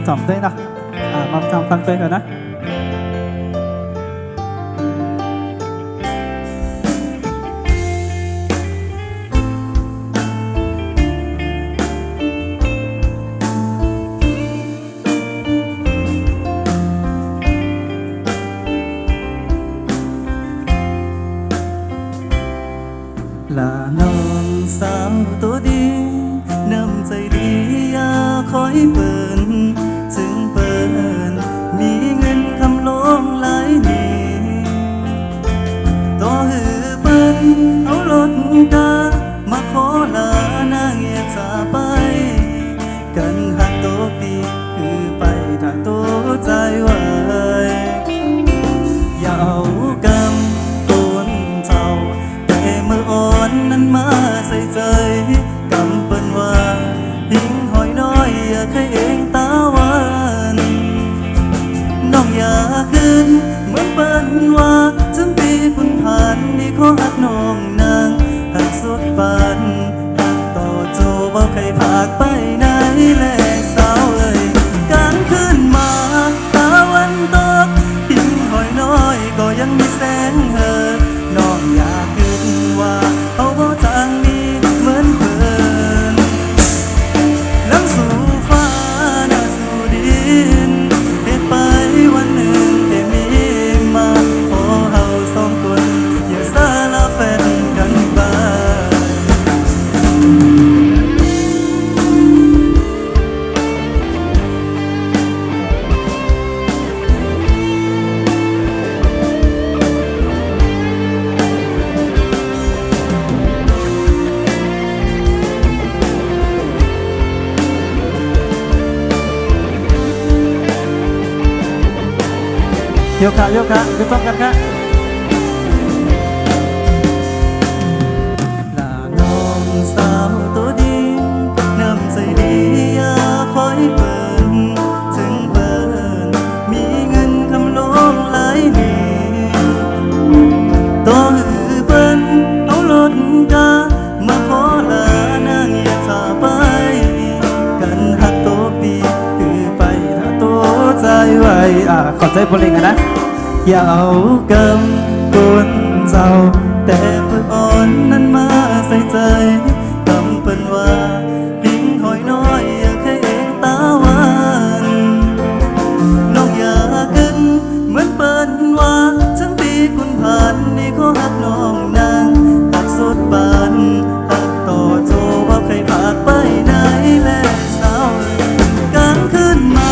จำด้วยนะมาจำฟังตัวเถอะนะลาน้องสาวตัวดีน้ำใจดีอย่าคอยเปินถึงเปินมีเงินคำลงหลายนี้ต่อหือเปิ้นเอารถกามาขอลานางเอียจะไปกันหักตัวปีคือไปถ้าตัวใจไว้อย่าเอากำต้นเจ้าแต่เมื่ออ่อนนั้นมาใส่ใจกำเปิ้นว่าหิงหอยน้อยอย่าเคยเองตาวันน้องอย่าขึ้นเหมือนเปิ้นว่าถึงปีคุณผ่านนี่ขอหักน้องนางหักสุดปานหักต่อโจบ่เคยพากไปไหนแลกสาวเอ้ยการขึ้นมาตาวันตกหิงหอยน้อยก็ยังมีแสงเหินน้องอยากขึ้นว่าเอาบ่จางนี้เหมือนเพิ่นน้ำสู่ฟ้าน่าสู่ดินเหตุไปวันหนึ่งแต่มีมาขอเฮาสองคนอย่าสาละแฟนกันไปโยคะโยคะดูต้องกันค่ะลาน้องสาวตัวดีน้ำใจดีอย่าคอยเปินถึงเปินมีเงินคำลงหลายนี้ต่อหือเปิ้นเอารถกามาขอลานางอย่าจะไปกันหักตัวปีคือไปถ้าตัวใจไว้ขอใจเพลงนะอย่าเอากำกุนเจ้าแต่เพื่ออ่อนนั้นมาใส่ใจกำเป็นว่าหิงหอยน้อยอย่าเคยเองตาวันน้องอย่าขึ้นเหมือนเปิ้นว่าถึงปีคุณผ่านนี่ขอหักน้องนางหักสุดปานหักต่อโจว่าเคยพากไปไหนแลสาวการขึ้นมา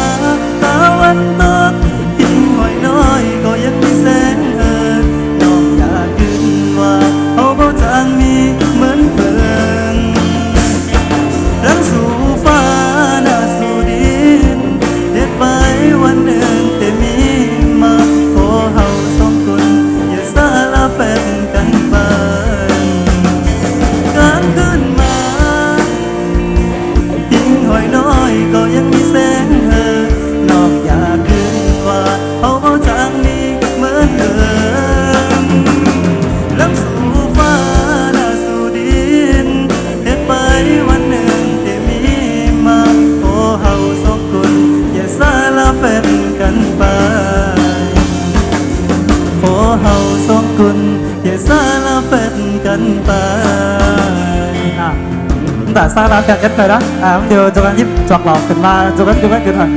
ตาวันตกหิงหอยน้อยก็ยังมีแสงเอิญน้องอยากขึ้นว่าเอาเบาจางมีเหมือนเพิ่นรังสู่ฟ้าน่าสู่ดินเด็ดไปวันหนึ่งแต่มีมาขอเฮาสองคนอย่าสาละแฟนกันไปการขึ้นมาหิงหอยน้อยก็ยังมีแสงเอิญน้องอยากขึ้นว่าเอาเบาจางมีเหมือนเดิมล้ำสู่ฟ้าน่าสู่ดินเหตุไปวันหนึ่งที่มีมาขอเฮาสองคนอย่าสาละแฟนกันไปขอเฮาสองคนอย่าสาละแฟนกันไปđã xa ra kẹt nhất rồi đó điều cho anh giúp chọc lọc cần mà cho anhขึ้นหน่อย